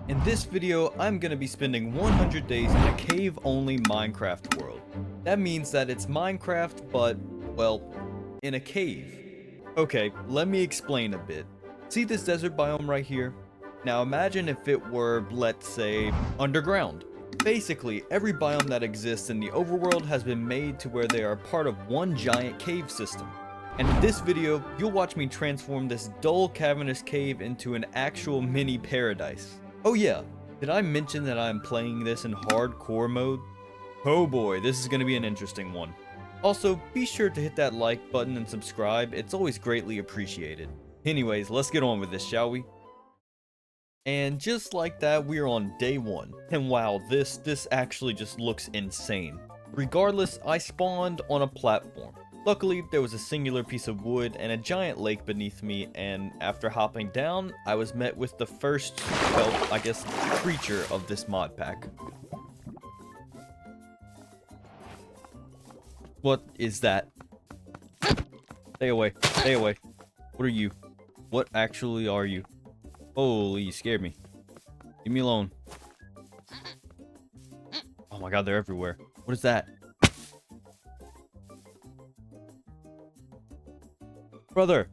In this video, I'm gonna be spending 100 days in a cave-only Minecraft world. That means that it's Minecraft, but, well, in a cave. Okay, let me explain a bit. See this desert biome right here? Now imagine if it were, let's say, underground. Basically, every biome that exists in the overworld has been made to where they are part of one giant cave system. And in this video, you'll watch me transform this dull cavernous cave into an actual mini paradise. Oh yeah, did I mention that I'm playing this in hardcore mode? Oh boy, this is going to be an interesting one. Also, be sure to hit that like button and subscribe, it's always greatly appreciated. Anyways, let's get on with this, shall we? And just like that, we're on day 1. And wow, this actually just looks insane. Regardless, I spawned on a platform. Luckily, there was a singular piece of wood and a giant lake beneath me, and after hopping down, I was met with the first, well, I guess, creature of this mod pack. What is that? Stay away, stay away. What are you? What actually are you? Holy, you scared me. Leave me alone. Oh my god, they're everywhere. What is that? Brother,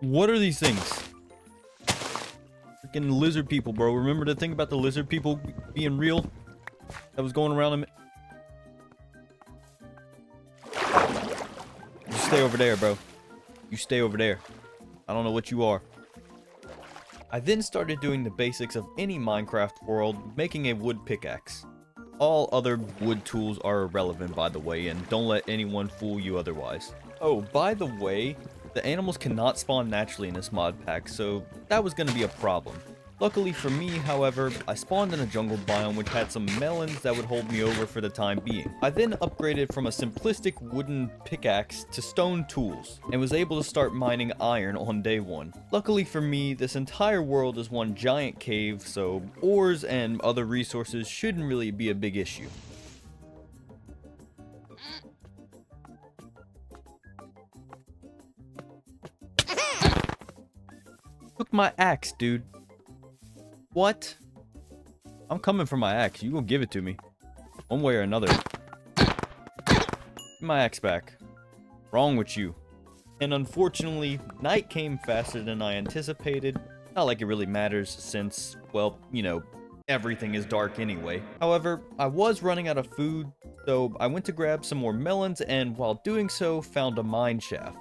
what are these things? Freaking lizard people, bro. Remember the thing about the lizard people being real? That was going around them. You stay over there, bro. You stay over there. I don't know what you are. I then started doing the basics of any Minecraft world, making a wood pickaxe. All other wood tools are irrelevant, by the way, and don't let anyone fool you otherwise. Oh, by the way, the animals cannot spawn naturally in this mod pack, so that was going to be a problem. Luckily for me, however, I spawned in a jungle biome which had some melons that would hold me over for the time being. I then upgraded from a simplistic wooden pickaxe to stone tools, and was able to start mining iron on day 1. Luckily for me, this entire world is one giant cave, so ores and other resources shouldn't really be a big issue. Took my axe, dude. What? I'm coming for my axe. You gonna give it to me. One way or another. Give my axe back. Wrong with you. And unfortunately, night came faster than I anticipated. Not like it really matters since, well, you know, everything is dark anyway. However, I was running out of food, so I went to grab some more melons and while doing so, found a mine shaft.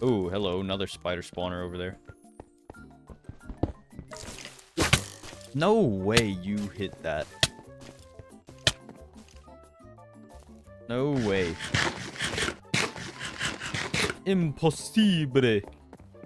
Oh, hello, another spider spawner over there. No way you hit that. No way. Impossible.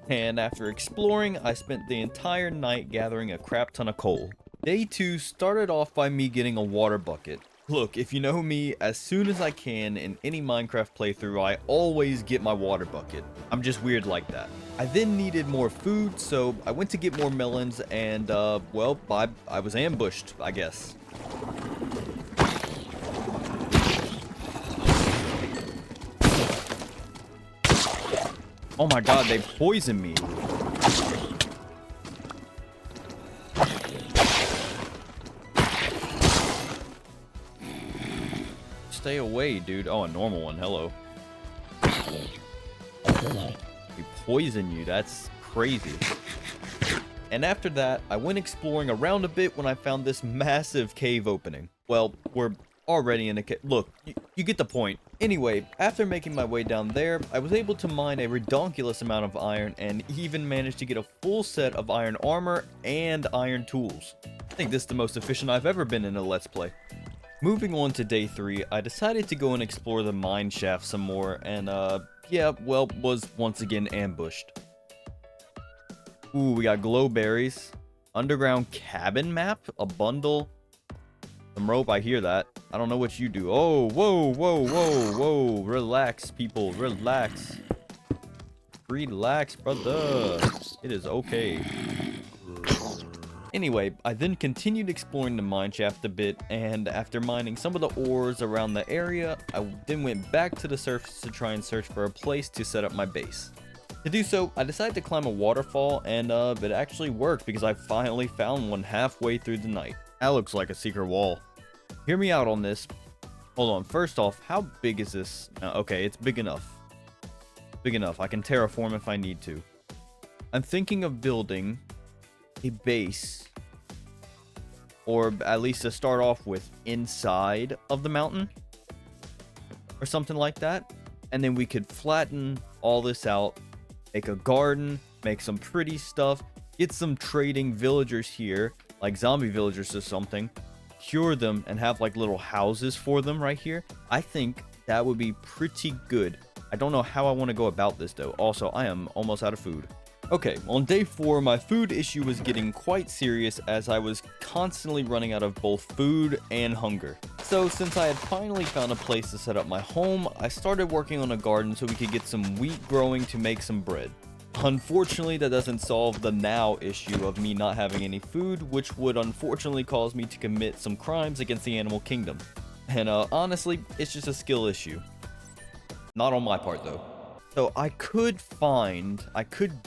And after exploring, I spent the entire night gathering a crap ton of coal. Day 2 started off by me getting a water bucket. Look, if you know me, as soon as I can in any Minecraft playthrough, I always get my water bucket. I'm just weird like that. I then needed more food, so I went to get more melons and, well, I was ambushed, I guess. Oh my god, they poisoned me. Stay away, dude. Oh, a normal one. Hello. We poison you. That's crazy. And after that, I went exploring around a bit when I found this massive cave opening. Well, we're already in a cave. Look, you get the point. Anyway, after making my way down there, I was able to mine a redonkulous amount of iron and even managed to get a full set of iron armor and iron tools. I think this is the most efficient I've ever been in a Let's Play. Moving on to day 3, I decided to go and explore the mine shaft some more, and yeah, well, was once again ambushed. Ooh, we got glow berries, underground cabin map, a bundle, some rope, I hear that. I don't know what you do. Oh, whoa, whoa, whoa, whoa, relax, people, relax. Relax, brother. It is okay. Anyway, I then continued exploring the mine shaft a bit, and after mining some of the ores around the area, I then went back to the surface to try and search for a place to set up my base. To do so, I decided to climb a waterfall, and it actually worked because I finally found one halfway through the night. That looks like a secret wall. Hear me out on this. Hold on, first off, how big is this? Okay, it's big enough. Big enough. I can terraform if I need to. I'm thinking of building a base, or at least to start off with, inside of the mountain, or something like that. And then we could flatten all this out, make a garden, make some pretty stuff, get some trading villagers here, like zombie villagers or something, cure them, and have like little houses for them right here. I think that would be pretty good. I don't know how I want to go about this though. Also, I am almost out of food. Okay, on day 4, my food issue was getting quite serious as I was constantly running out of both food and hunger. So since I had finally found a place to set up my home, I started working on a garden so we could get some wheat growing to make some bread. Unfortunately, that doesn't solve the now issue of me not having any food, which would unfortunately cause me to commit some crimes against the animal kingdom. And honestly, it's just a skill issue. Not on my part though. So I could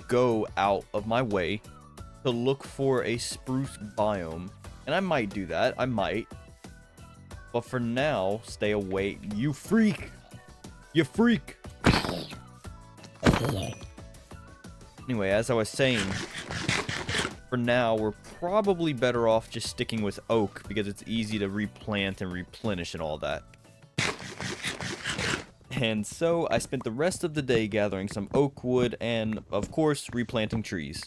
go out of my way to look for a spruce biome. And I might do that, I might. But for now, stay away. You freak! You freak! Anyway, as I was saying, for now, we're probably better off just sticking with oak because it's easy to replant and replenish and all that. And so I spent the rest of the day gathering some oak wood and, of course, replanting trees.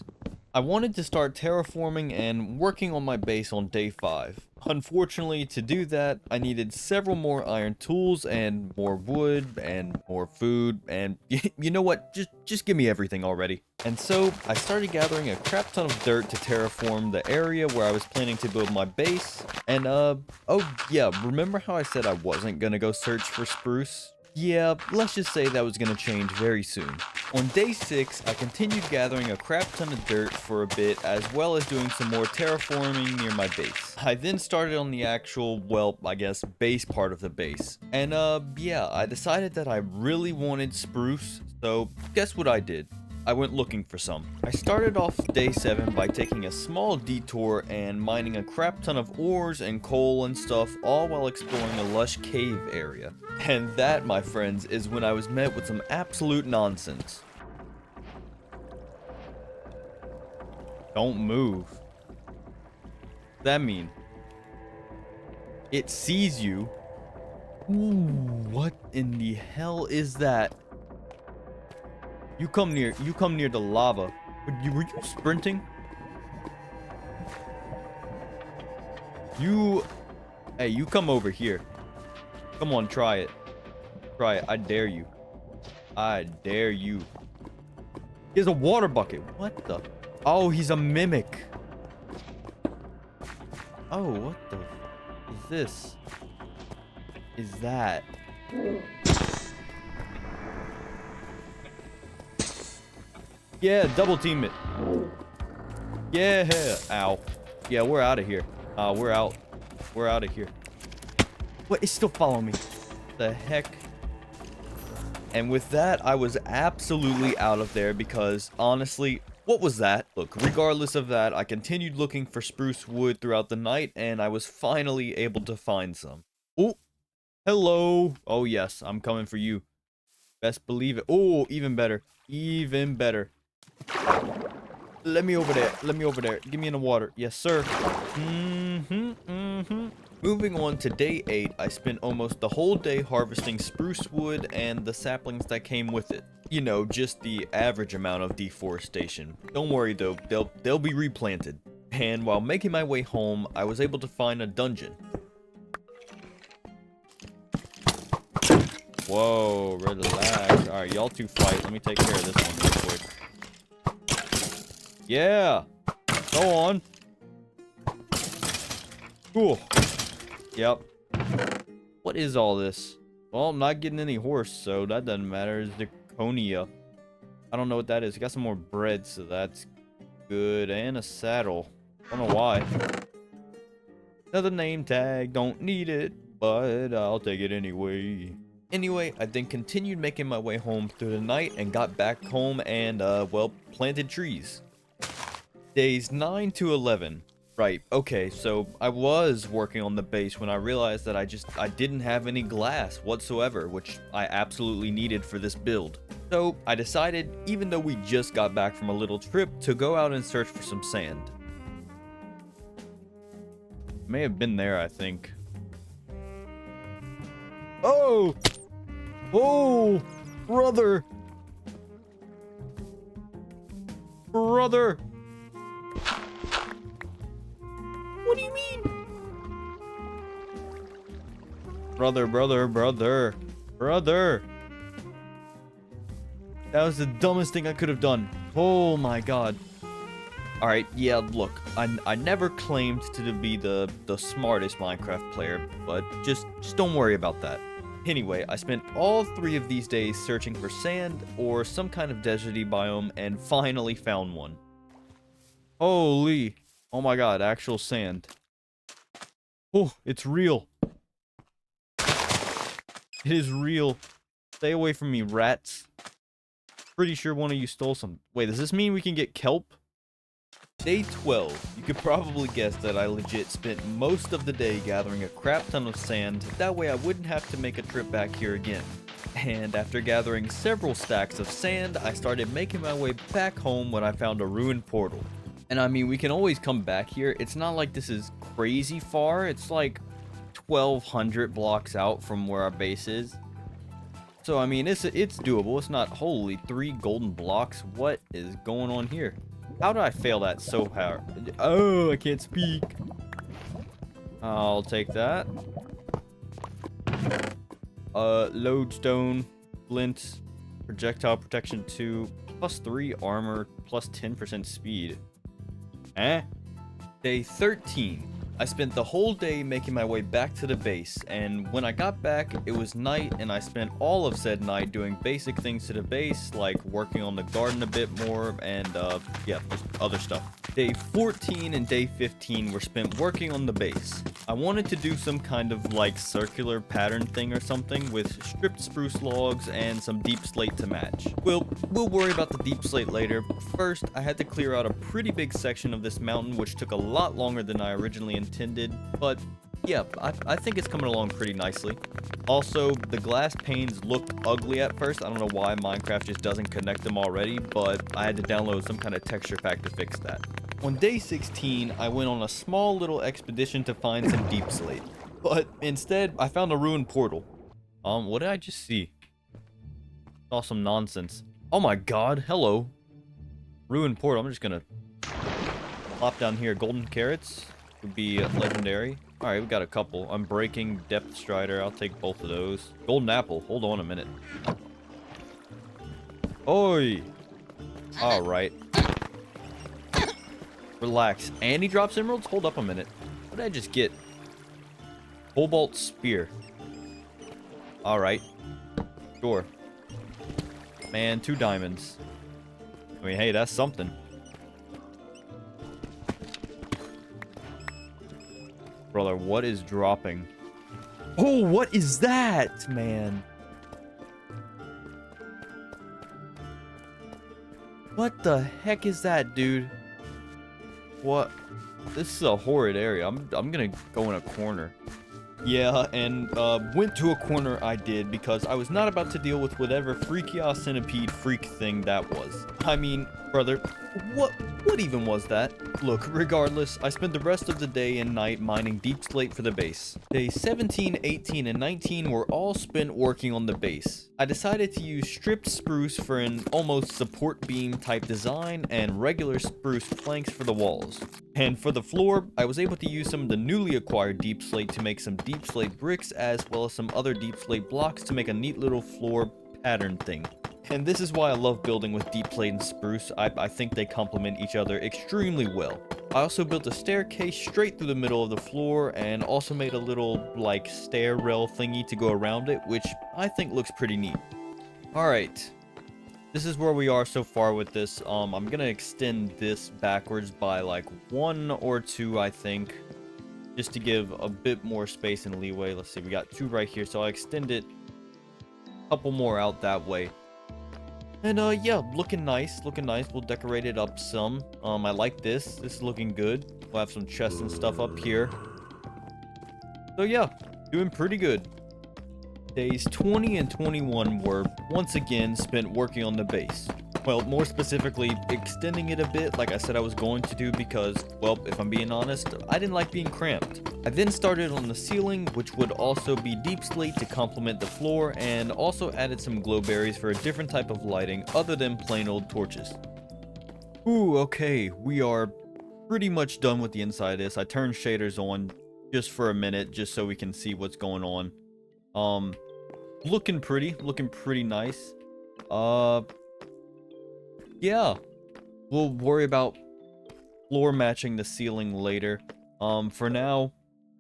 I wanted to start terraforming and working on my base on day 5. Unfortunately, to do that, I needed several more iron tools and more wood and more food and you know what, just give me everything already. And so I started gathering a crap ton of dirt to terraform the area where I was planning to build my base. And oh yeah, remember how I said I wasn't gonna go search for spruce? Yeah, let's just say that was going to change very soon. On day 6, I continued gathering a crap ton of dirt for a bit, as well as doing some more terraforming near my base. I then started on the actual, well, I guess, base part of the base. And yeah, I decided that I really wanted spruce, so guess what I did? I went looking for some. I started off day 7 by taking a small detour and mining a crap ton of ores and coal and stuff, all while exploring a lush cave area. And that, my friends, is when I was met with some absolute nonsense. Don't move. What's that mean? It sees you. Ooh, what in the hell is that? You come near the lava. Were you sprinting? Hey, you come over here. Come on, try it. Try it. I dare you. I dare you. He has a water bucket. What the? Oh, he's a mimic. Oh, what the is this? Is that? Yeah, double team it. Yeah. Ow. Yeah, we're out of here. We're out. We're out of here. What? It's still following me. The heck? And with that, I was absolutely out of there because, honestly, what was that? Look, regardless of that, I continued looking for spruce wood throughout the night, and I was finally able to find some. Oh, hello. Oh, yes, I'm coming for you. Best believe it. Oh, even better. Even better. Let me over there. Let me over there. Give me in the water. Yes, sir. Moving on to day 8, I spent almost the whole day harvesting spruce wood and the saplings that came with it. You know, just the average amount of deforestation. Don't worry though, they'll be replanted. And while making my way home, I was able to find a dungeon. Whoa, relax. Alright, y'all two fight. Let me take care of this one real quick. Yeah! Go on! Cool. Yep. What is all this? Well, I'm not getting any horse, so that doesn't matter. It's Zirconia. I don't know what that is. Got some more bread, so that's good. And a saddle. I don't know why. Another name tag. Don't need it, but I'll take it anyway. Anyway, I then continued making my way home through the night and got back home and, well, planted trees. Days 9 to 11. Right, okay, so I was working on the base when I realized that I didn't have any glass whatsoever, which I absolutely needed for this build. So I decided, even though we just got back from a little trip, to go out and search for some sand. May have been there, I think. Oh! Oh! Brother! Brother! What do you mean? Brother. That was the dumbest thing I could have done. Oh my god. Alright, yeah, look, I never claimed to be the smartest Minecraft player, but just don't worry about that. Anyway, I spent all 3 of these days searching for sand or some kind of deserty biome and finally found one. Holy, oh my god, actual sand. Oh, it's real. It is real. Stay away from me, rats. Pretty sure one of you stole some. Wait, does this mean we can get kelp? Day 12. You could probably guess that I legit spent most of the day gathering a crap ton of sand, that way I wouldn't have to make a trip back here again. And after gathering several stacks of sand, I started making my way back home when I found a ruined portal. And I mean, we can always come back here. It's not like this is crazy far. It's like 1,200 blocks out from where our base is. So I mean, it's doable. It's not, holy, 3 golden blocks. What is going on here? How did I fail that so hard? Oh, I can't speak. I'll take that. Lodestone, flint, projectile protection 2, +3 armor, +10% speed. Eh? Day 13. I spent the whole day making my way back to the base, and when I got back, it was night, and I spent all of said night doing basic things to the base, like working on the garden a bit more, and, yeah, just other stuff. Day 14 and day 15 were spent working on the base. I wanted to do some kind of, like, circular pattern thing or something with stripped spruce logs and some deep slate to match. We'll worry about the deep slate later. First, I had to clear out a pretty big section of this mountain, which took a lot longer than I originally intended, but yeah, I think it's coming along pretty nicely. Also, the glass panes looked ugly at first. I don't know why Minecraft just doesn't connect them already, but I had to download some kind of texture pack to fix that. On day 16, I went on a small little expedition to find some deep slate, but instead, I found a ruined portal. What did I just see? Saw some nonsense. Oh my god, hello. Ruined portal. I'm just gonna plop down here. Golden carrots would be legendary. Alright, we got a couple. Unbreaking, Depth Strider. I'll take both of those. Golden apple. Hold on a minute. Oi! Alright. Relax. And he drops emeralds? Hold up a minute. What did I just get? Cobalt spear. Alright. Sure. Man, 2 diamonds. I mean, hey, that's something. Brother, what is dropping? Oh, what is that, man? What the heck is that, dude? What? This is a horrid area. I'm gonna go in a corner. Yeah, and went to a corner I did because I was not about to deal with whatever freaky-ass centipede freak thing that was. I mean, brother, what even was that? Look, regardless, I spent the rest of the day and night mining deep slate for the base. Days 17, 18, and 19 were all spent working on the base. I decided to use stripped spruce for an almost support beam type design and regular spruce planks for the walls. And for the floor, I was able to use some of the newly acquired deep slate to make some deep slate bricks as well as some other deep slate blocks to make a neat little floor pattern thing. And this is why I love building with deep slate and spruce. I think they complement each other extremely well. I also built a staircase straight through the middle of the floor and also made a little, like, stair rail thingy to go around it, which I think looks pretty neat. Alright. This is where we are so far with this. I'm gonna extend this backwards by, like, 1 or 2, I think. Just to give a bit more space and leeway. Let's see, we got 2 right here, so I'll extend it couple more out that way. And yeah, looking nice, looking nice. We'll decorate it up some. I like this. This is looking good. We'll have some chests and stuff up here. So yeah, doing pretty good. Days 20 and 21 were once again spent working on the base. Well, more specifically, extending it a bit like I said I was going to do because, well, if I'm being honest, I didn't like being cramped. I then started on the ceiling, which would also be deep slate to complement the floor, and also added some glowberries for a different type of lighting other than plain old torches. Ooh, okay, we are pretty much done with the inside of this. I turned shaders on just for a minute, just so we can see what's going on. Looking pretty nice. Yeah, we'll worry about floor matching the ceiling later. For now,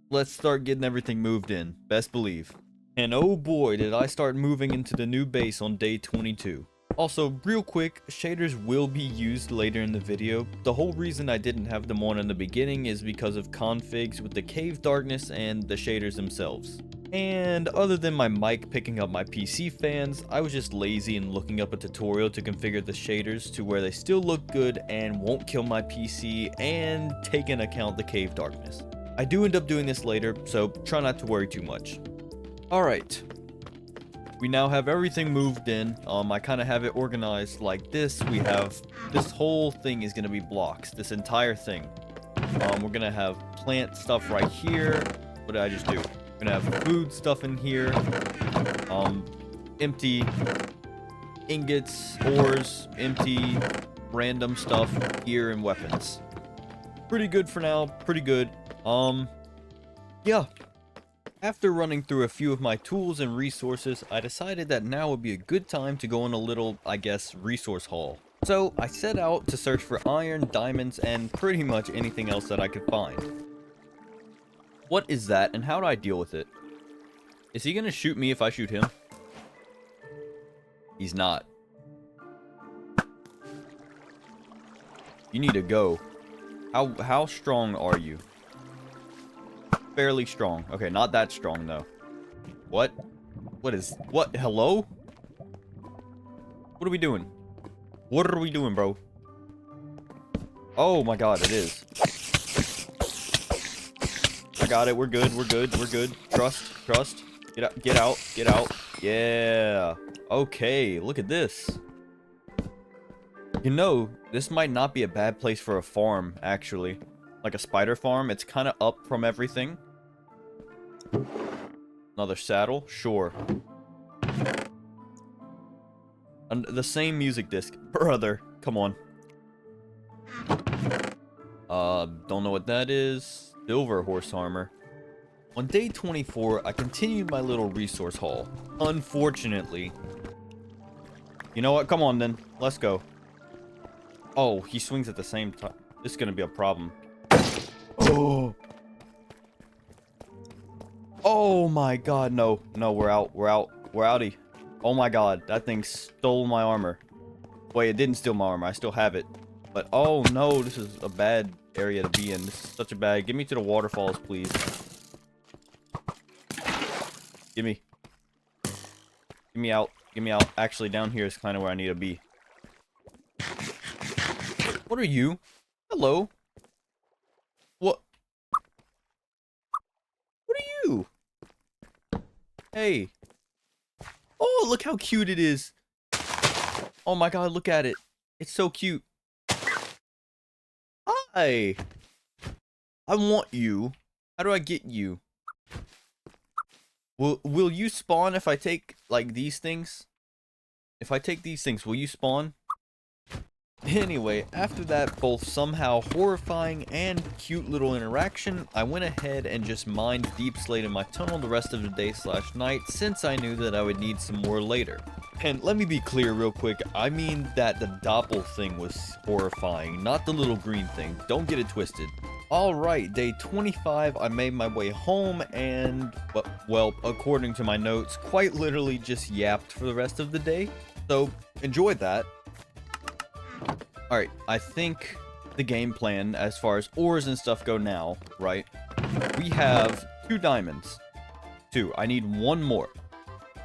let's start getting everything moved in, best believe. And oh boy, did I start moving into the new base on day 22. Also, real quick, shaders will be used later in the video. The whole reason I didn't have them on in the beginning is because of configs with the cave darkness and the shaders themselves. And other than my mic picking up my PC fans, I was just lazy in looking up a tutorial to configure the shaders to where they still look good and won't kill my PC and take into account the cave darkness. I do end up doing this later, so try not to worry too much. Alright, we now have everything moved in. I kind of have it organized like this. We have, this whole thing is going to be blocks, this entire thing. We're going to have plant stuff right here. What did I just do? We're gonna have food stuff in here, empty ingots, ores, empty random stuff, gear, and weapons. Pretty good for now, pretty good. Yeah. After running through a few of my tools and resources, I decided that now would be a good time to go on a little, I guess, resource haul. So, I set out to search for iron, diamonds, and pretty much anything else that I could find. What is that, and how do I deal with it? Is he gonna shoot me if I shoot him? He's not. You need to go. How strong are you? Fairly strong. Okay, not that strong, though. What? What? Hello? What are we doing? What are we doing, bro? Oh my god, it is. Got it. We're good. We're good. We're good. Trust. Trust. Get out. Get out. Get out. Yeah. Okay. Look at this. You know, this might not be a bad place for a farm, actually. Like a spider farm. It's kind of up from everything. Another saddle? Sure. And the same music disc. Brother. Come on. Don't know what that is. Silver horse armor. On day 24, I continued my little resource haul. Unfortunately. You know what? Come on then. Let's go. Oh, he swings at the same time. This is gonna be a problem. Oh. Oh my god, no. No, we're out. We're out. We're outie. Oh my god, that thing stole my armor. Wait, it didn't steal my armor. I still have it. But oh no, this is a bad area to be in. This is such a bad. Get me to the waterfalls, please. Give me. Get me out. Get me out. Actually, down here is kind of where I need to be. What are you? Hello. What? What are you? Hey. Oh, look how cute it is. Oh my god, look at it. It's so cute. Hi. I want you. How do I get you? Will you spawn if I take, like, these things? If I take these things, will you spawn? Anyway, after that both somehow horrifying and cute little interaction, I went ahead and just mined deep slate in my tunnel the rest of the day / night since I knew that I would need some more later. And let me be clear real quick, I mean that the doppel thing was horrifying, not the little green thing. Don't get it twisted. Alright, day 25, I made my way home and, well, according to my notes, quite literally just yapped for the rest of the day. So, enjoy that. Alright, I think the game plan as far as ores and stuff go now, right? We have 2 diamonds. 2. I need 1 more.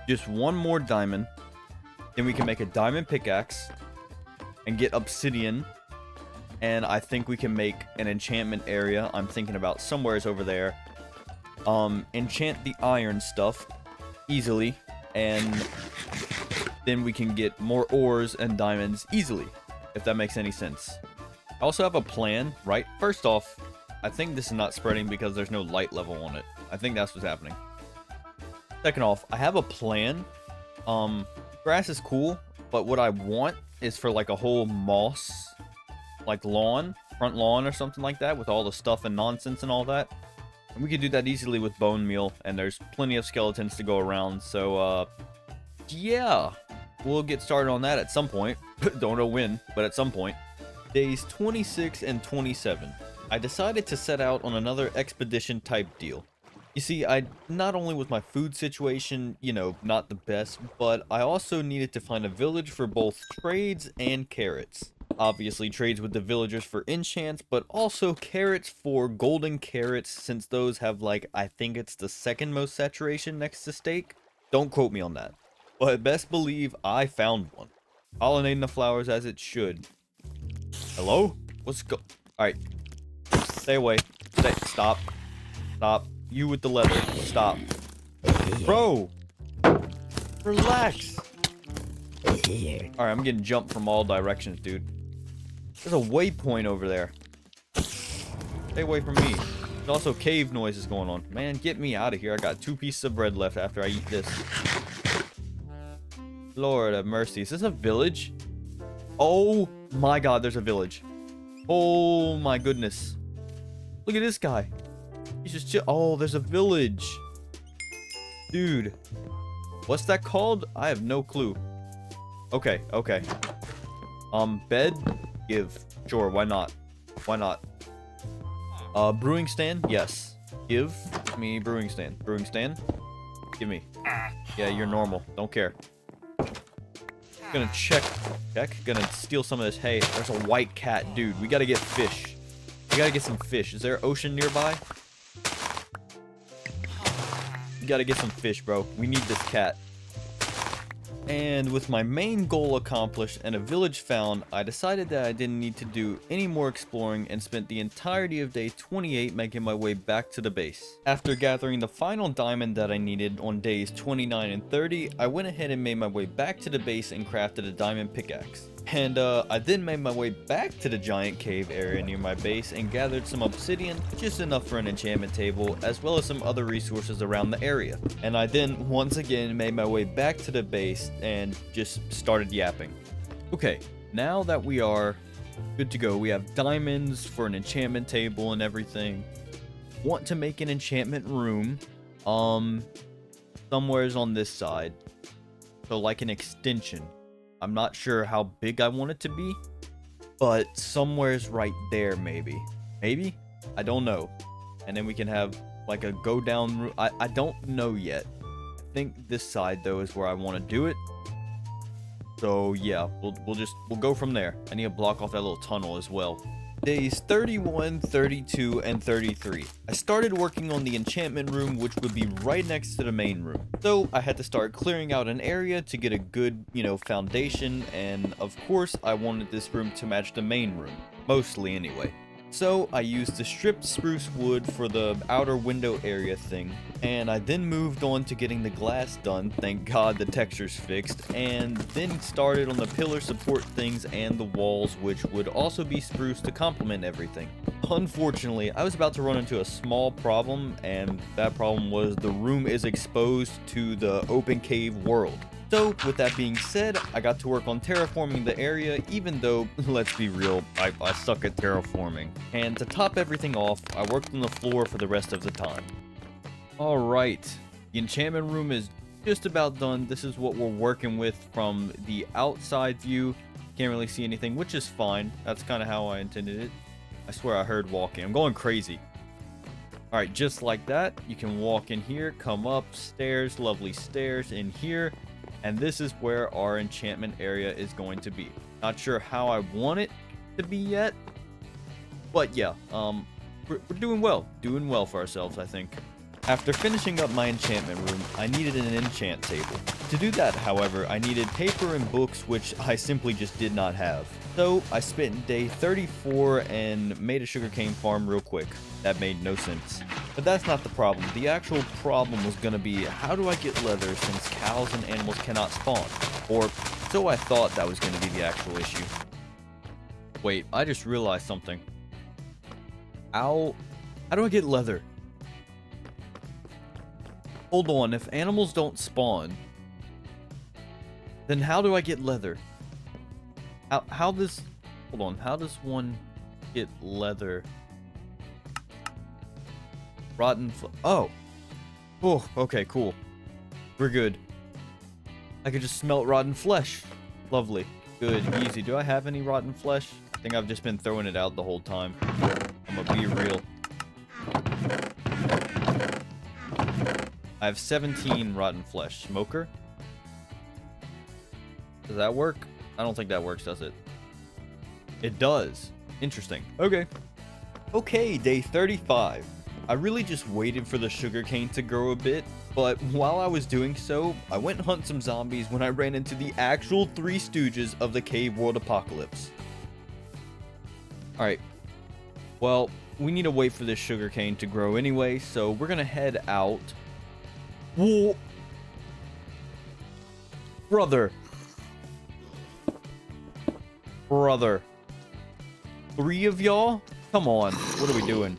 just one more diamond. Then we can make a diamond pickaxe and get obsidian. And I think we can make an enchantment area. I'm thinking about somewhere's over there. Enchant the iron stuff easily. And then we can get more ores and diamonds easily, if that makes any sense. I also have a plan, right? First off, I think this is not spreading because there's no light level on it. I think that's what's happening. Second off, I have a plan. Grass is cool, but what I want is for like a whole moss, like lawn, front lawn or something like that, with all the stuff and nonsense and all that. And we can do that easily with bone meal, and there's plenty of skeletons to go around. So, yeah, we'll get started on that at some point. Don't know when, but at some point. Days 26 and 27. I decided to set out on another expedition type deal. You see, not only was my food situation, you know, not the best, but I also needed to find a village for both trades and carrots. Obviously, trades with the villagers for enchants, but also carrots for golden carrots, since those have, like, I think it's the second most saturation next to steak. Don't quote me on that. But best believe I found one. Pollinating the flowers as it should. Hello? Alright. Stay away. Stop. Stop. You with the leather. Stop. Bro! Relax! Alright, I'm getting jumped from all directions, dude. There's a waypoint over there. Stay away from me. There's also cave noises going on. Man, get me out of here. I got 2 pieces of bread left after I eat this. Lord have mercy. Is this a village? Oh my god, there's a village. Oh my goodness. Look at this guy. He's just chill. Oh, there's a village. Dude. What's that called? I have no clue. Okay, okay. Bed? Give. Sure, why not? Why not? Brewing stand? Yes. Give me brewing stand. Brewing stand? Give me. Yeah, you're normal. Don't care. Gonna check. Gonna steal some of this hay. There's a white cat. Dude, we gotta get fish. We gotta get some fish. Is there an ocean nearby? We gotta get some fish, bro. We need this cat. And with my main goal accomplished and a village found, I decided that I didn't need to do any more exploring and spent the entirety of day 28 making my way back to the base. After gathering the final diamond that I needed on days 29 and 30, I went ahead and made my way back to the base and crafted a diamond pickaxe. And I then made my way back to the giant cave area near my base and gathered some obsidian, just enough for an enchantment table, as well as some other resources around the area. And I then once again made my way back to the base and just started yapping. Okay, now that we are good to go, we have diamonds for an enchantment table and everything. Want to make an enchantment room, somewhere's on this side. So like an extension. I'm not sure how big I want it to be, but somewhere's right there, maybe. Maybe? I don't know. And then we can have like a go down route. I don't know yet. I think this side though is where I want to do it. So yeah, we'll go from there. I need to block off that little tunnel as well. Days 31, 32, and 33. I started working on the enchantment room, which would be right next to the main room. So I had to start clearing out an area to get a good, foundation, and of course I wanted this room to match the main room. Mostly anyway. So I used the stripped spruce wood for the outer window area thing, and I then moved on to getting the glass done, thank god the texture's fixed, and then started on the pillar support things and the walls, which would also be spruce to complement everything. Unfortunately, I was about to run into a small problem, and that problem was the room is exposed to the open cave world. So, with that being said, I got to work on terraforming the area, even though, let's be real, I suck at terraforming. And to top everything off, I worked on the floor for the rest of the time. Alright, the enchantment room is just about done. This is what we're working with from the outside view. Can't really see anything, which is fine. That's kind of how I intended it. I swear I heard walking. I'm going crazy. Alright, just like that, you can walk in here, come up, stairs, lovely stairs in here. And this is where our enchantment area is going to be. Not sure how I want it to be yet. But yeah, we're doing well. Doing well for ourselves, I think. After finishing up my enchantment room, I needed an enchant table. To do that, however, I needed paper and books, which I simply just did not have. So I spent day 34 and made a sugarcane farm real quick. That made no sense. But that's not the problem. The actual problem was gonna be, how do I get leather since cows and animals cannot spawn? Or, so I thought that was gonna be the actual issue. Wait, I just realized something. How do I get leather? Hold on, if animals don't spawn, then how do I get leather? How does... Hold on, how does one get leather? Oh, okay, cool. We're good. I could just smelt rotten flesh. Lovely. Good, easy. Do I have any rotten flesh? I think I've just been throwing it out the whole time. I'm gonna be real. I have 17 rotten flesh. Smoker? Does that work? I don't think that works, does it? It does. Interesting. Okay. Okay, day 35. I really just waited for the sugarcane to grow a bit, but while I was doing so, I went and hunt some zombies when I ran into the actual Three Stooges of the Cave World Apocalypse. Alright. Well, we need to wait for this sugarcane to grow anyway, so we're gonna head out. Whoa! Brother! 3 of y'all? Come on, what are we doing?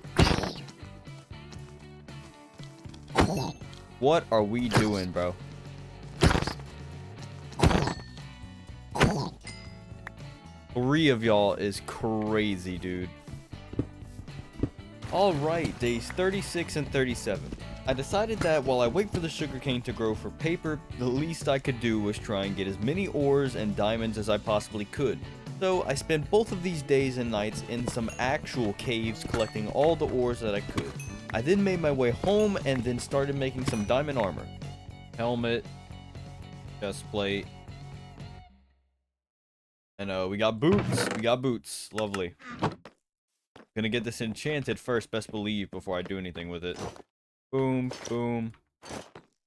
What are we doing, bro? Three of y'all is crazy, dude. Alright, days 36 and 37. I decided that while I wait for the sugarcane to grow for paper, the least I could do was try and get as many ores and diamonds as I possibly could. So I spent both of these days and nights in some actual caves collecting all the ores that I could. I then made my way home and then started making some diamond armor. Helmet, chest plate, and we got boots. Lovely. Gonna get this enchanted first, best believe, before I do anything with it. Boom, boom,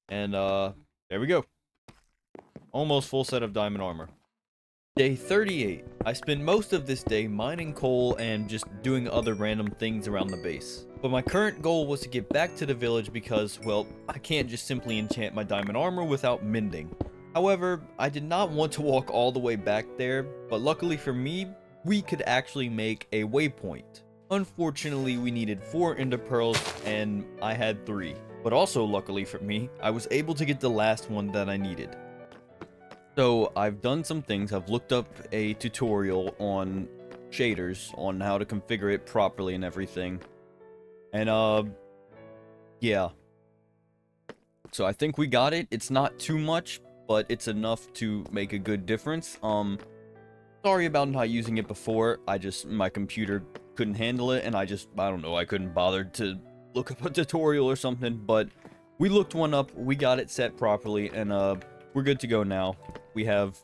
and there we go. Almost full set of diamond armor. Day 38. I spent most of this day mining coal and just doing other random things around the base. But my current goal was to get back to the village because, well, I can't just simply enchant my diamond armor without mending. However, I did not want to walk all the way back there, but luckily for me, we could actually make a waypoint. Unfortunately, we needed 4 ender pearls and I had 3. But also luckily for me, I was able to get the last one that I needed. So I've done some things. I've looked up a tutorial on shaders on how to configure it properly and everything. And yeah. So I think we got it. It's not too much, but it's enough to make a good difference. Sorry about not using it before. My computer couldn't handle it and I don't know, I couldn't bother to look up a tutorial or something, but we looked one up, we got it set properly, and we're good to go now. We have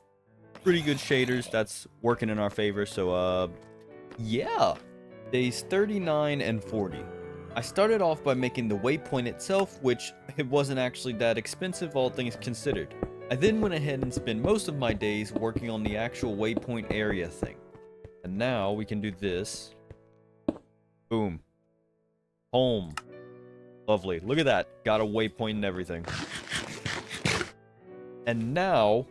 pretty good shaders that's working in our favor, so yeah. Days 39 and 40. I started off by making the waypoint itself, which it wasn't actually that expensive, all things considered. I then went ahead and spent most of my days working on the actual waypoint area thing. And now we can do this. Boom. Home. Lovely. Look at that. Got a waypoint and everything. And now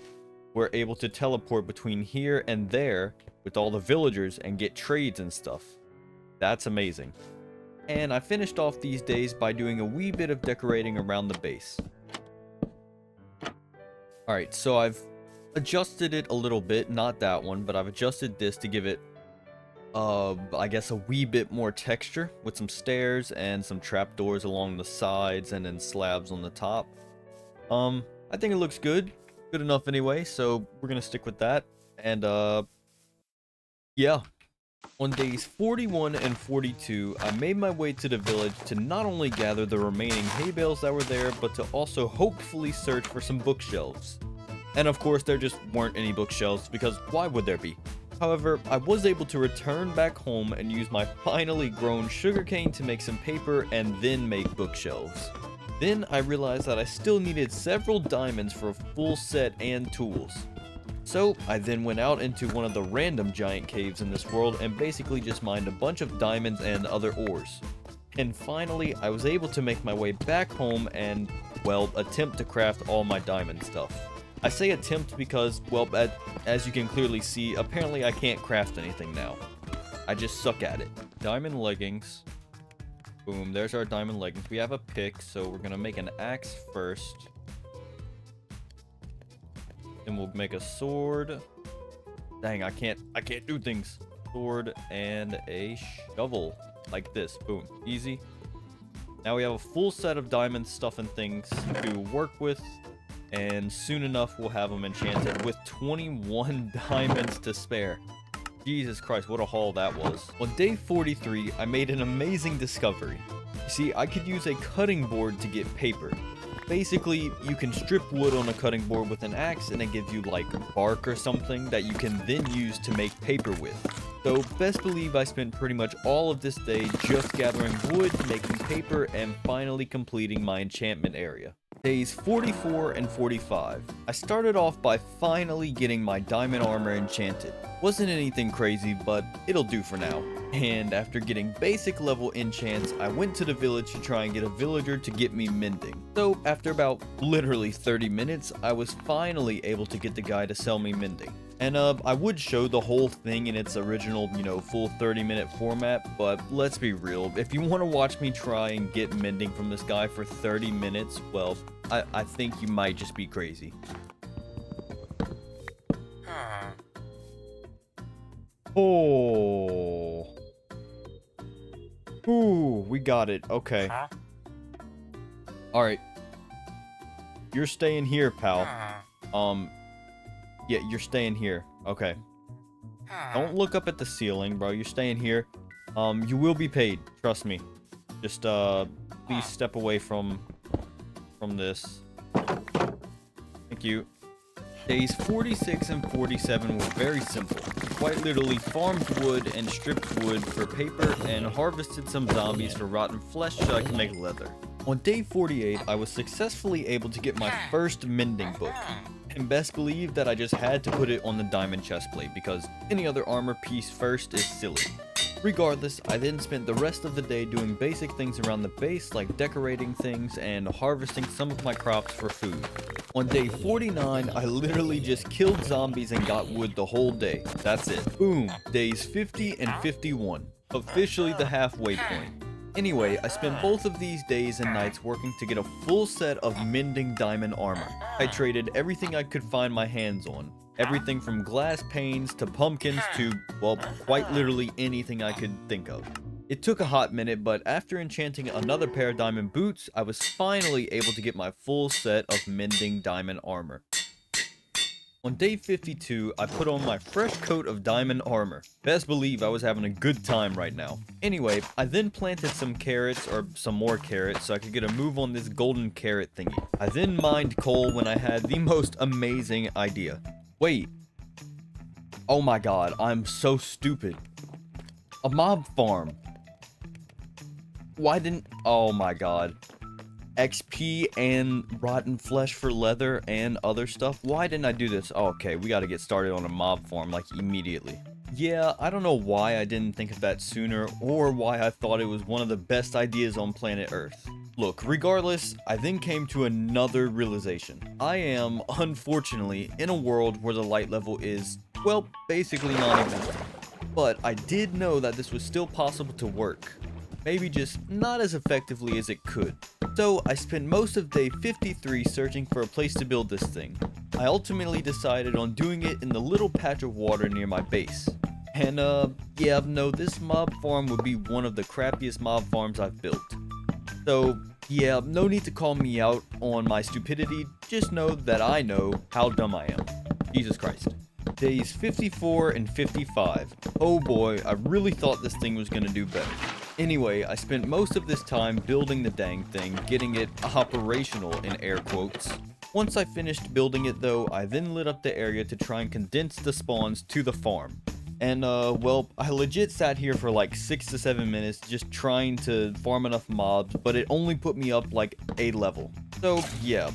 we're able to teleport between here and there with all the villagers and get trades and stuff. That's amazing. And I finished off these days by doing a wee bit of decorating around the base. Alright, so I've adjusted it a little bit. Not that one, but I've adjusted this to give it I guess a wee bit more texture with some stairs and some trapdoors along the sides and then slabs on the top. I think it looks good enough anyway, so we're gonna stick with that. And yeah, on days 41 and 42 I made my way to the village to not only gather the remaining hay bales that were there, but to also hopefully search for some bookshelves. And of course there just weren't any bookshelves, because why would there be? However, I was able to return back home and use my finally grown sugarcane to make some paper and then make bookshelves. Then I realized that I still needed several diamonds for a full set and tools. So I then went out into one of the random giant caves in this world and basically just mined a bunch of diamonds and other ores. And finally, I was able to make my way back home and, well, attempt to craft all my diamond stuff. I say attempt because, well, as you can clearly see, apparently I can't craft anything now. I just suck at it. Diamond leggings. Boom, there's our diamond leggings. We have a pick, so we're gonna make an axe first. Then we'll make a sword. Dang, I can't do things. Sword and a shovel. Like this. Boom. Easy. Now we have a full set of diamond stuff and things to work with. And soon enough, we'll have them enchanted with 21 diamonds to spare. Jesus Christ, what a haul that was. On day 43, I made an amazing discovery. You see, I could use a cutting board to get paper. Basically, you can strip wood on a cutting board with an axe and it gives you like bark or something that you can then use to make paper with. So best believe I spent pretty much all of this day just gathering wood, making paper, and finally completing my enchantment area. Days 44 and 45. I started off by finally getting my diamond armor enchanted. Wasn't anything crazy, but it'll do for now. And after getting basic level enchants, I went to the village to try and get a villager to get me mending. So after about literally 30 minutes, I was finally able to get the guy to sell me mending. And I would show the whole thing in its original, full 30-minute format, but let's be real, if you want to watch me try and get mending from this guy for 30 minutes, well, I think you might just be crazy. Oh. Ooh, we got it. Okay. Alright. You're staying here, pal. Yeah, you're staying here. Okay. Don't look up at the ceiling, bro. You're staying here. You will be paid. Trust me. Just, please step away from this. Thank you. Days 46 and 47 were very simple. Quite literally farmed wood and stripped wood for paper and harvested some zombies for rotten flesh so I can make leather. On day 48, I was successfully able to get my first mending book. And best believe that I just had to put it on the diamond chestplate because any other armor piece first is silly. Regardless, I then spent the rest of the day doing basic things around the base like decorating things and harvesting some of my crops for food. On day 49, I literally just killed zombies and got wood the whole day. That's it. Boom. Days 50 and 51. Officially the halfway point. Anyway, I spent both of these days and nights working to get a full set of mending diamond armor. I traded everything I could find my hands on. Everything from glass panes to pumpkins to, well, quite literally anything I could think of. It took a hot minute, but after enchanting another pair of diamond boots, I was finally able to get my full set of mending diamond armor. On day 52, I put on my fresh coat of diamond armor. Best believe I was having a good time right now. Anyway, I then planted some carrots, or some more carrots, so I could get a move on this golden carrot thingy. I then mined coal when I had the most amazing idea. Wait. Oh my god, I'm so stupid. A mob farm. Why didn't... Oh my god. XP and rotten flesh for leather and other stuff. Why didn't I do this? Oh, okay, we gotta get started on a mob farm, like, immediately. Yeah, I don't know why I didn't think of that sooner, or why I thought it was one of the best ideas on planet Earth. Look, regardless, I then came to another realization. I am, unfortunately, in a world where the light level is, well, basically non-existent. But I did know that this was still possible to work. Maybe just not as effectively as it could. So I spent most of day 53 searching for a place to build this thing. I ultimately decided on doing it in the little patch of water near my base. And yeah, no, this mob farm would be one of the crappiest mob farms I've built. So yeah, no need to call me out on my stupidity, just know that I know how dumb I am. Jesus Christ. Days 54 and 55. Oh boy, I really thought this thing was gonna do better. Anyway, I spent most of this time building the dang thing, getting it operational in air quotes. Once I finished building it though, I then lit up the area to try and condense the spawns to the farm. And well, I legit sat here for like 6 to 7 minutes just trying to farm enough mobs, but it only put me up like a level. So yeah,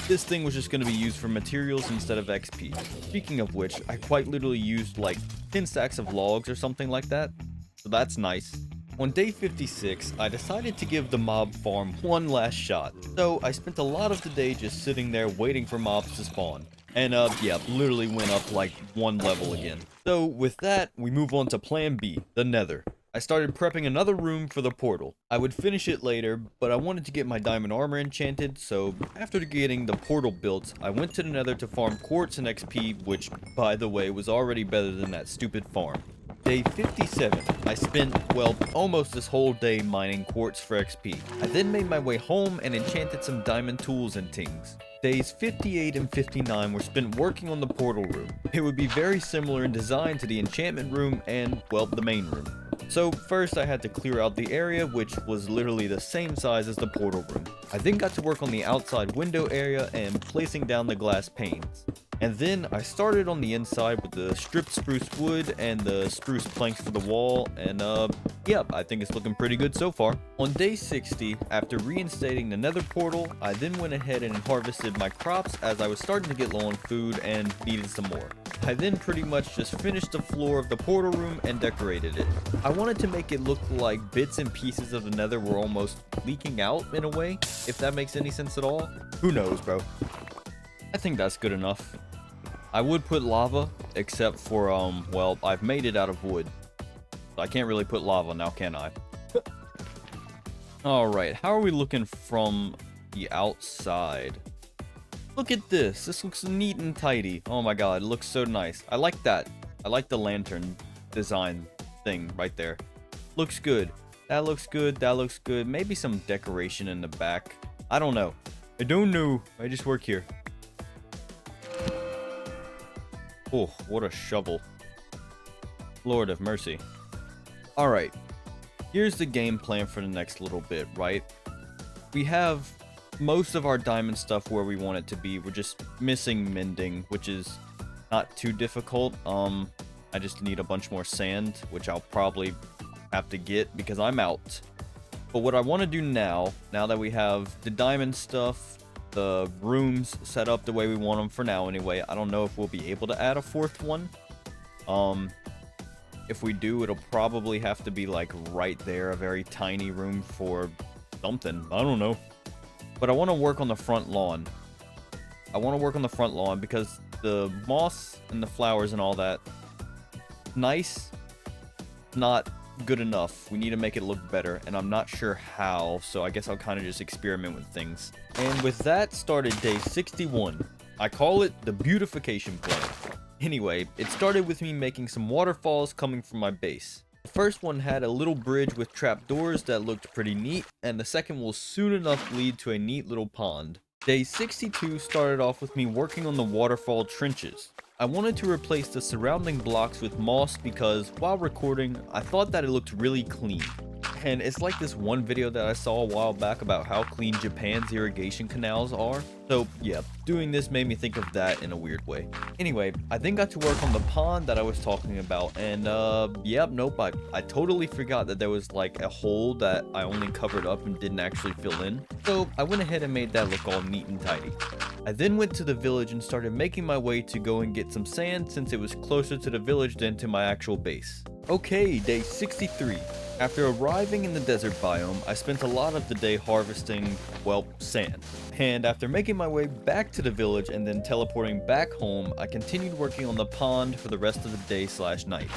this thing was just going to be used for materials instead of XP. Speaking of which, I quite literally used like 10 stacks of logs or something like that, so that's nice. On day 56, I decided to give the mob farm one last shot, so I spent a lot of the day just sitting there waiting for mobs to spawn. And yeah, literally went up like one level again. So with that, we move on to plan B, the Nether. I started prepping another room for the portal. I would finish it later, but I wanted to get my diamond armor enchanted, so after getting the portal built, I went to the Nether to farm quartz and XP, which, by the way, was already better than that stupid farm. Day 57, I spent, well, almost this whole day mining quartz for XP. I then made my way home and enchanted some diamond tools and things. Days 58 and 59 were spent working on the portal room. It would be very similar in design to the enchantment room and, well, the main room. So first I had to clear out the area, which was literally the same size as the portal room. I then got to work on the outside window area and placing down the glass panes. And then I started on the inside with the stripped spruce wood and the spruce planks for the wall, and yeah, I think it's looking pretty good so far. On day 60, after reinstating the nether portal, I then went ahead and harvested my crops as I was starting to get low on food and needed some more. I then pretty much just finished the floor of the portal room and decorated it. I wanted to make it look like bits and pieces of the nether were almost leaking out in a way, if that makes any sense at all. Who knows, bro? I think that's good enough. I would put lava, except for, well, I've made it out of wood. So I can't really put lava now, can I? Alright, how are we looking from the outside? Look at this. This looks neat and tidy. Oh my god, it looks so nice. I like that. I like the lantern design thing right there. Looks good. That looks good. That looks good. Maybe some decoration in the back. I don't know. I don't know. I just work here. Oh, what a shovel. Lord of mercy. Alright. Here's the game plan for the next little bit, right? We have most of our diamond stuff where we want it to be. We're just missing mending, which is not too difficult. I just need a bunch more sand, which I'll probably have to get because I'm out. But what I want to do now that we have the diamond stuff, the rooms set up the way we want them for now anyway. I don't know if we'll be able to add a fourth one. If we do, it'll probably have to be like right there, a very tiny room for something. I don't know. But I want to work on the front lawn. I want to work on the front lawn because the moss and the flowers and all that, nice, not good enough. We need to make it look better, and I'm not sure how, so I guess I'll kind of just experiment with things. And with that started day 61. I call it the beautification plan. Anyway, it started with me making some waterfalls coming from my base. The first one had a little bridge with trapdoors that looked pretty neat, and the second will soon enough lead to a neat little pond. Day 62 started off with me working on the waterfall trenches. I wanted to replace the surrounding blocks with moss because, while recording, I thought that it looked really clean. And it's like this one video that I saw a while back about how clean Japan's irrigation canals are. So yeah, doing this made me think of that in a weird way. Anyway, I then got to work on the pond that I was talking about, and yep, nope, I totally forgot that there was like a hole that I only covered up and didn't actually fill in. So I went ahead and made that look all neat and tidy. I then went to the village and started making my way to go and get some sand since it was closer to the village than to my actual base. Okay, day 63. After arriving in the desert biome, I spent a lot of the day harvesting, well, sand. And after making my way back to the village and then teleporting back home, I continued working on the pond for the rest of the day/night.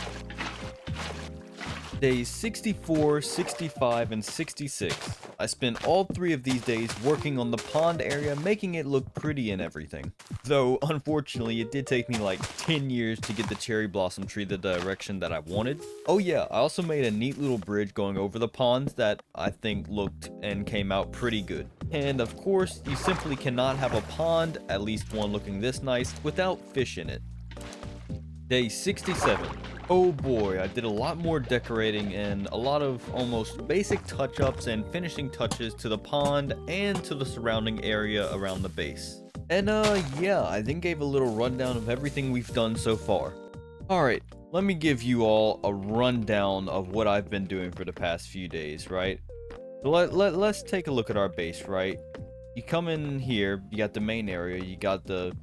Days 64, 65, and 66. I spent all 3 of these days working on the pond area, making it look pretty and everything. Though, unfortunately, it did take me like 10 years to get the cherry blossom tree the direction that I wanted. Oh yeah, I also made a neat little bridge going over the pond that I think looked and came out pretty good. And of course, you simply cannot have a pond, at least one looking this nice, without fish in it. Day 67. Oh boy, I did a lot more decorating and a lot of almost basic touch-ups and finishing touches to the pond and to the surrounding area around the base. And yeah, I then gave a little rundown of everything we've done so far. Alright, let me give you all a rundown of what I've been doing for the past few days, right? So let's take a look at our base, right? You come in here, you got the main area, you got the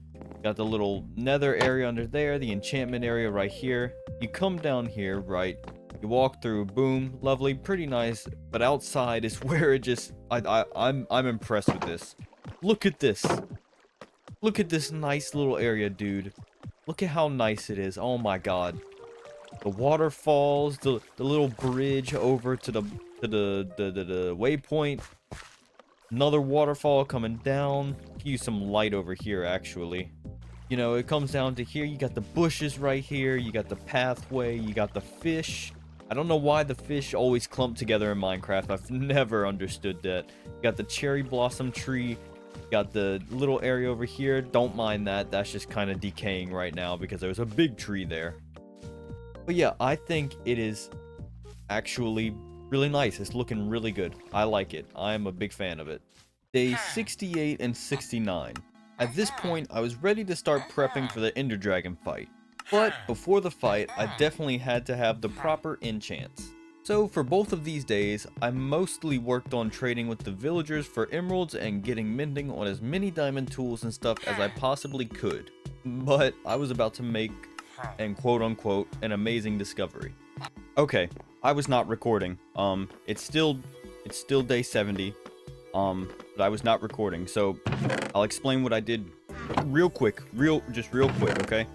little nether area under there, the enchantment area right here. You come down here, right? You walk through, boom, lovely, pretty nice. But outside is where it just I'm impressed with this. Look at this. Look at this nice little area, dude. Look at how nice it is. Oh my god. The waterfalls, the little bridge over to the waypoint. Another waterfall coming down. Use some light over here, actually. You know, it comes down to here. You got the bushes right here. You got the pathway. You got the fish. I don't know why the fish always clump together in Minecraft. I've never understood that. You got the cherry blossom tree. You got the little area over here. Don't mind that. That's just kind of decaying right now because there's a big tree there. But yeah, I think it is actually really nice. It's looking really good. I like it. I'm a big fan of it. Day 68 and 69. At this point, I was ready to start prepping for the Ender Dragon fight. But before the fight, I definitely had to have the proper enchants. So for both of these days, I mostly worked on trading with the villagers for emeralds and getting mending on as many diamond tools and stuff as I possibly could. But I was about to make an quote-unquote an amazing discovery. Okay, I was not recording. It's still day 70. But I was not recording, so I'll explain what I did real quick, just real quick, okay?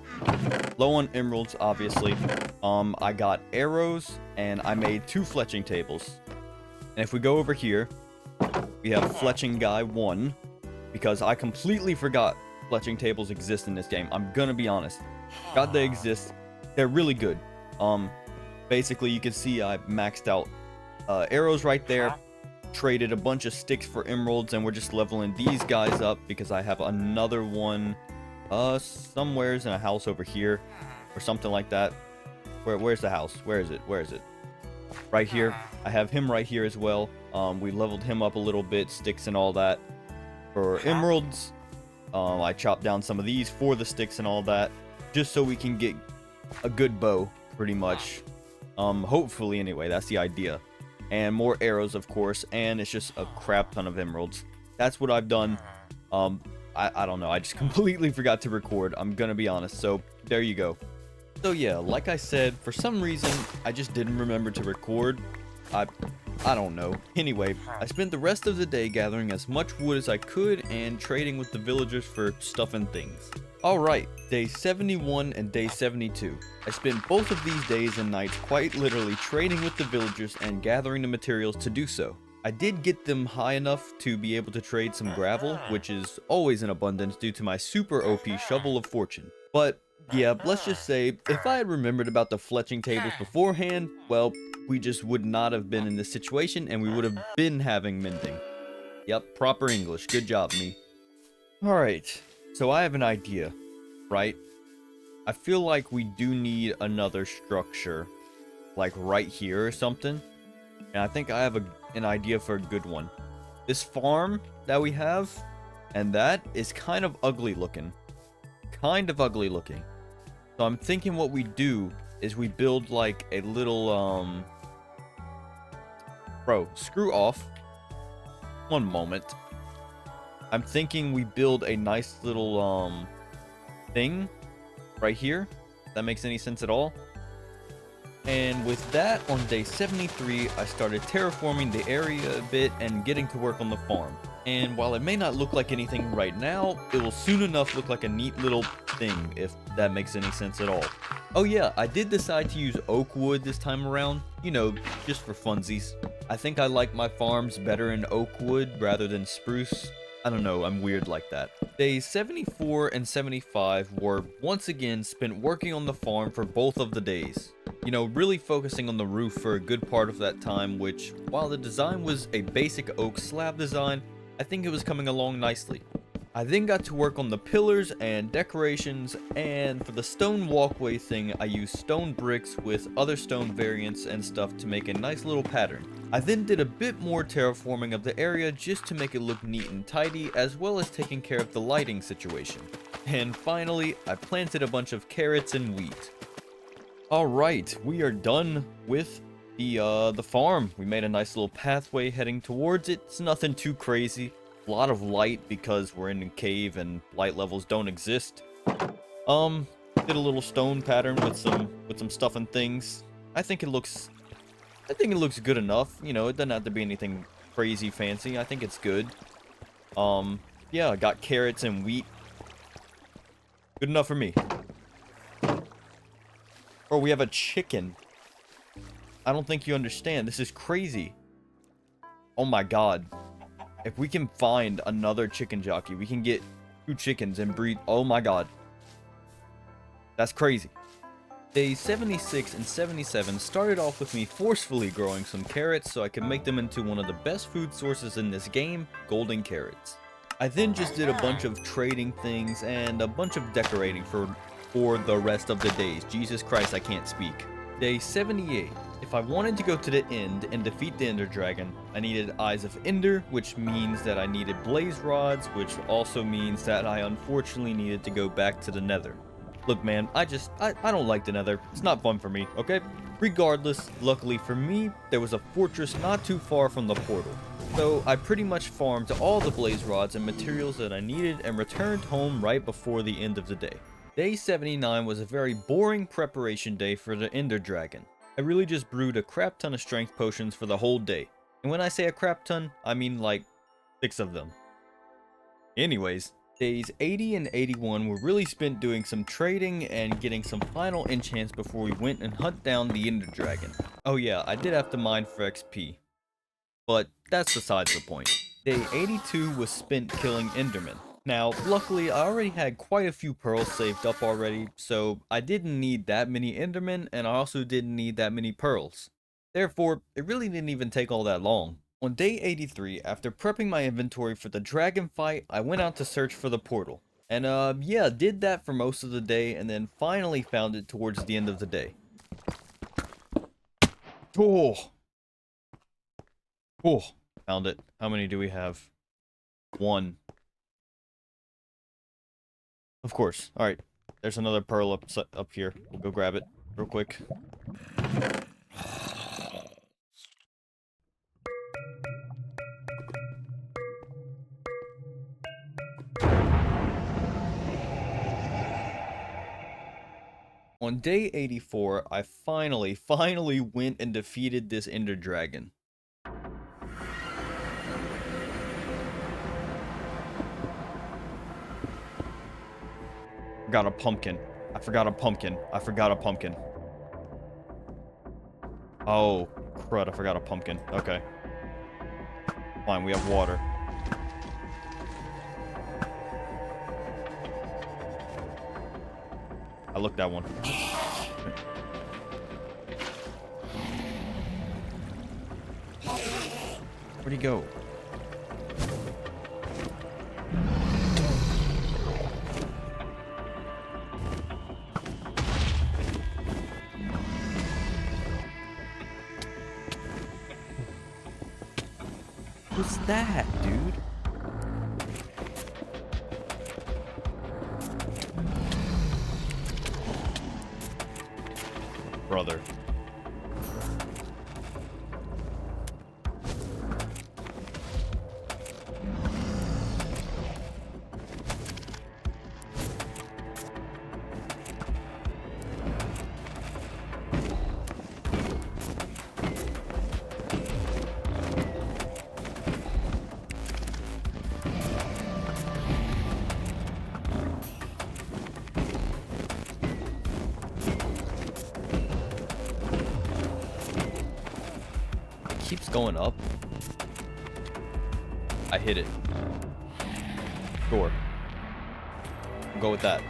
Low on emeralds, obviously. I got arrows, and I made 2 fletching tables. And if we go over here, we have fletching guy 1, because I completely forgot fletching tables exist in this game. I'm gonna be honest. God, they exist. They're really good. Basically, you can see I maxed out arrows right there. Traded a bunch of sticks for emeralds, and we're just leveling these guys up because I have another one somewheres in a house over here or something like that. Where's the house? Where is it? Right here. I have him right here as well. We leveled him up a little bit, sticks and all that. For emeralds, I chopped down some of these for the sticks and all that, just so we can get a good bow, pretty much. Hopefully, anyway, that's the idea. And more arrows, of course, and it's just a crap ton of emeralds. That's what I've done. I don't know, I just completely forgot to record, I'm gonna be honest, so there you go. So yeah, like I said, for some reason, I just didn't remember to record. I don't know. Anyway, I spent the rest of the day gathering as much wood as I could and trading with the villagers for stuff and things. Alright, day 71 and day 72. I spent both of these days and nights quite literally trading with the villagers and gathering the materials to do so. I did get them high enough to be able to trade some gravel, which is always in abundance due to my super OP Shovel of Fortune. But yeah, let's just say, if I had remembered about the fletching tables beforehand, well, we just would not have been in this situation and we would have been having mending. Yep, proper English. Good job, me. Alright. So I have an idea, right? I feel like we do need another structure, like right here or something. And I think I have an idea for a good one. This farm that we have, and that is kind of ugly looking. So I'm thinking what we do is we build like a little, Bro, screw off. One moment. I'm thinking we build a nice little, thing right here. If that makes any sense at all. And with that, on day 73, I started terraforming the area a bit and getting to work on the farm. And while it may not look like anything right now, it will soon enough look like a neat little thing, if that makes any sense at all. Oh yeah, I did decide to use oak wood this time around, you know, just for funsies. I think I like my farms better in oak wood rather than spruce. I don't know, I'm weird like that. Days 74 and 75 were once again spent working on the farm for both of the days. You know, really focusing on the roof for a good part of that time, which, while the design was a basic oak slab design, I think it was coming along nicely. I then got to work on the pillars and decorations, and for the stone walkway thing, I used stone bricks with other stone variants and stuff to make a nice little pattern. I then did a bit more terraforming of the area just to make it look neat and tidy, as well as taking care of the lighting situation. And finally, I planted a bunch of carrots and wheat. Alright, we are done with the farm. We made a nice little pathway heading towards it. It's nothing too crazy. A lot of light because we're in a cave and light levels don't exist. Did a little stone pattern with some stuff and things. I think it looks good enough. You know, it doesn't have to be anything crazy fancy. I think it's good. Yeah, I got carrots and wheat. Good enough for me. Oh, we have a chicken. I don't think you understand. This is crazy. Oh my god. If we can find another chicken jockey, we can get 2 chickens and breed. Oh my god. That's crazy. Days 76 and 77 started off with me forcefully growing some carrots so I could make them into one of the best food sources in this game, golden carrots. I then just did a bunch of trading things and a bunch of decorating for the rest of the days. Jesus Christ, I can't speak. Day 78. If I wanted to go to the end and defeat the Ender Dragon, I needed Eyes of Ender, which means that I needed Blaze Rods, which also means that I unfortunately needed to go back to the Nether. Look man, I don't like the Nether. It's not fun for me, okay? Regardless, luckily for me, there was a fortress not too far from the portal. So I pretty much farmed all the Blaze Rods and materials that I needed and returned home right before the end of the day. Day 79 was a very boring preparation day for the Ender Dragon. I really just brewed a crap ton of strength potions for the whole day. And when I say a crap ton, I mean like 6 of them. Anyways, days 80 and 81 were really spent doing some trading and getting some final enchants before we went and hunt down the Ender Dragon. Oh yeah, I did have to mine for XP. But that's besides the point. Day 82 was spent killing Endermen. Now, luckily, I already had quite a few pearls saved up already, so I didn't need that many Endermen, and I also didn't need that many pearls. Therefore, it really didn't even take all that long. On day 83, after prepping my inventory for the dragon fight, I went out to search for the portal. And yeah, did that for most of the day, and then finally found it towards the end of the day. Oh! Oh! Found it. How many do we have? 1. Of course. Alright. There's another pearl up here. We'll go grab it real quick. On day 84, I finally went and defeated this Ender Dragon. Forgot a pumpkin. I forgot a pumpkin. I forgot a pumpkin. Oh, crud, I forgot a pumpkin. Okay. Fine, we have water. I looked that one. Where'd he go? What's that, dude? Brother. Keeps going up. I hit it. Sure. I'll go with that.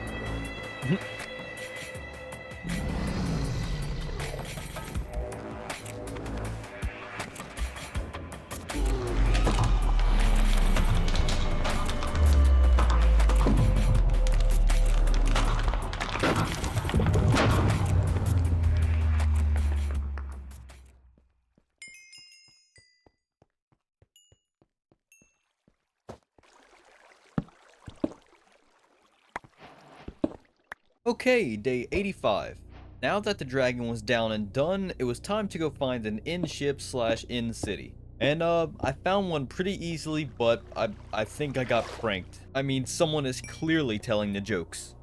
Okay, day 85. Now that the dragon was down and done, it was time to go find an inn ship slash inn city. And I found one pretty easily, but I think I got pranked. I mean, someone is clearly telling the jokes.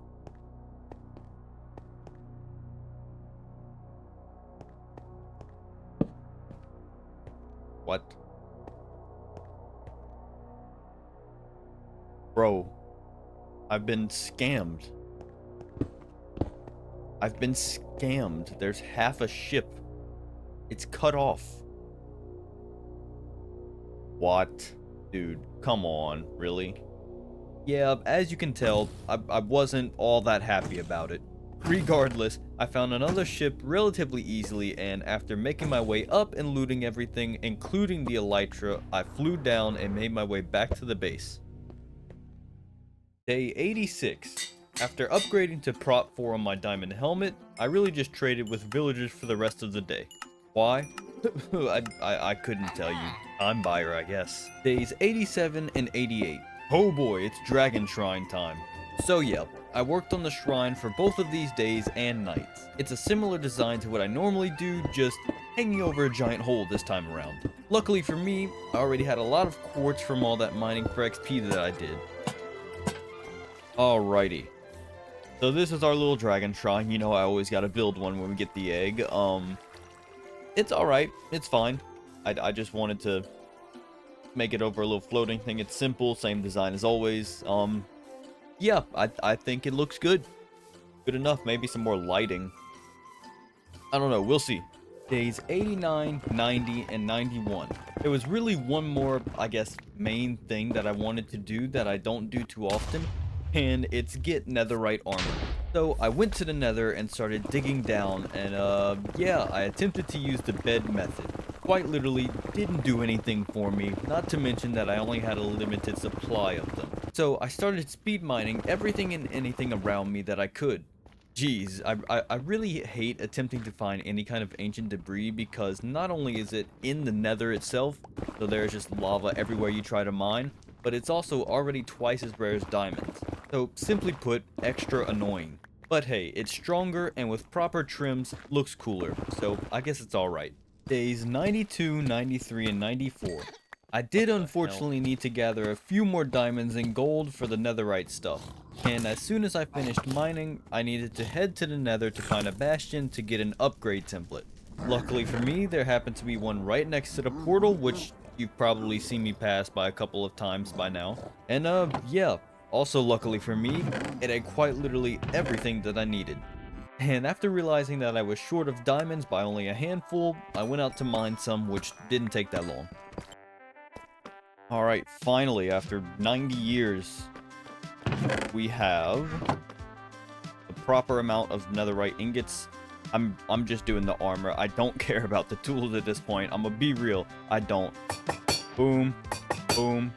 What? Bro, I've been scammed. I've been scammed. There's half a ship. It's cut off. What? Dude, come on, really? Yeah, as you can tell, I wasn't all that happy about it. Regardless, I found another ship relatively easily, and after making my way up and looting everything, including the elytra, I flew down and made my way back to the base. Day 86. After upgrading to prop 4 on my diamond helmet, I really just traded with villagers for the rest of the day. Why? I couldn't tell you. I'm buyer, I guess. Days 87 and 88. Oh boy, it's Dragon Shrine time. So yeah, I worked on the shrine for both of these days and nights. It's a similar design to what I normally do, just hanging over a giant hole this time around. Luckily for me, I already had a lot of quartz from all that mining for XP that I did. Alrighty. So this is our little dragon shrine. You know I always gotta build one when we get the egg. It's alright. It's fine. I just wanted to make it over a little floating thing. It's simple, same design as always. Yeah, I think it looks good. Good enough. Maybe some more lighting. I don't know. We'll see. Days 89, 90, and 91. There was really one more, I guess, main thing that I wanted to do that I don't do too often. And it's get netherite armor. So I went to the nether and started digging down, and yeah, I attempted to use the bed method. Quite literally didn't do anything for me, not to mention that I only had a limited supply of them. So I started speed mining everything and anything around me that I could. Jeez, I really hate attempting to find any kind of ancient debris, because not only is it in the nether itself, so there's just lava everywhere you try to mine, but it's also already twice as rare as diamonds. So, simply put, extra annoying. But hey, it's stronger and with proper trims, looks cooler, so I guess it's alright. Days 92, 93, and 94. I did unfortunately need to gather a few more diamonds and gold for the netherite stuff. And as soon as I finished mining, I needed to head to the nether to find a bastion to get an upgrade template. Luckily for me, there happened to be one right next to the portal, which you've probably seen me pass by a couple of times by now. And yeah. Also, luckily for me, it had quite literally everything that I needed. And after realizing that I was short of diamonds by only a handful, I went out to mine some, which didn't take that long. Alright, finally, after 90 years, we have the proper amount of netherite ingots. I'm just doing the armor. I don't care about the tools at this point. I'm gonna be real. I don't. Boom, boom,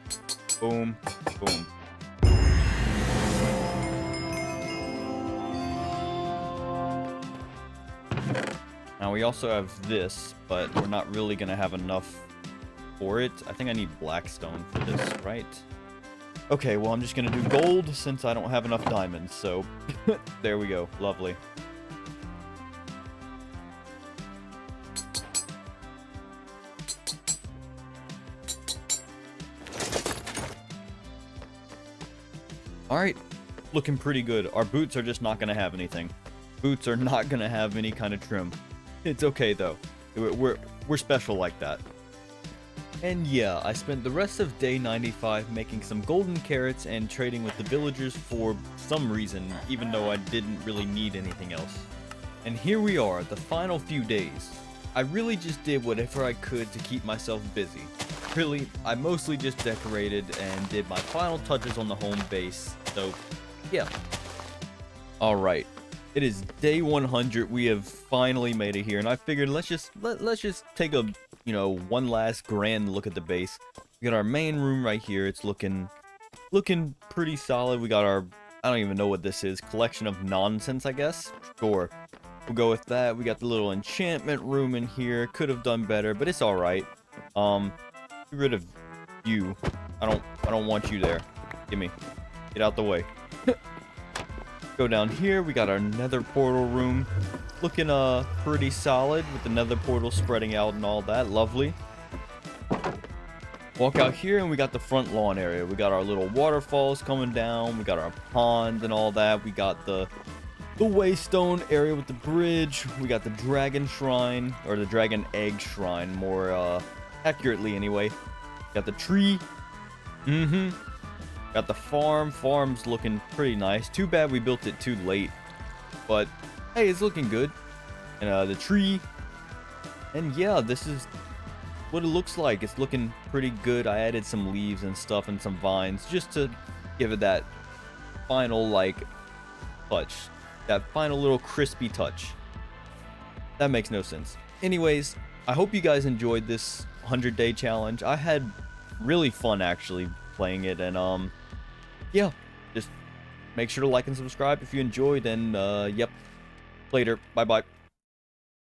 boom, boom. Now we also have this, but we're not really gonna have enough for it. I think I need blackstone for this, right? Okay, well I'm just gonna do gold since I don't have enough diamonds, so there we go. Lovely. Alright, looking pretty good. Our boots are just not gonna have anything. Boots are not gonna have any kind of trim. It's okay though. We're special like that. And yeah, I spent the rest of day 95 making some golden carrots and trading with the villagers for some reason, even though I didn't really need anything else. And here we are, the final few days. I really just did whatever I could to keep myself busy. Really, I mostly just decorated and did my final touches on the home base, so yeah. Alright. It is day 100. We have finally made it here, and I figured let's just take a, you know, one last grand look at the base. We got our main room right here. It's looking pretty solid. We got our, I don't even know what this is, collection of nonsense, I guess. Sure, we'll go with that. We got the little enchantment room in here. Could have done better, but it's all right. Get rid of you. I don't want you there. Get out the way. Go down here, we got our nether portal room. looking pretty solid with the nether portal spreading out and all that. Lovely. Walk out here and we got the front lawn area. We got our little waterfalls coming down. We got our pond and all that. We got the waystone area with the bridge. We got the dragon shrine, or the dragon egg shrine, more accurately anyway. Got the tree. Got the farm. Farm's looking pretty nice. Too bad we built it too late. But, hey, it's looking good. And the tree. And yeah, this is what it looks like. It's looking pretty good. I added some leaves and stuff and some vines just to give it that final, like, touch. That final little crispy touch. That makes no sense. Anyways, I hope you guys enjoyed this 100-day challenge. I had really fun, actually, playing it. And, yeah, just make sure to like and subscribe if you enjoyed. And, yep, later. Bye-bye.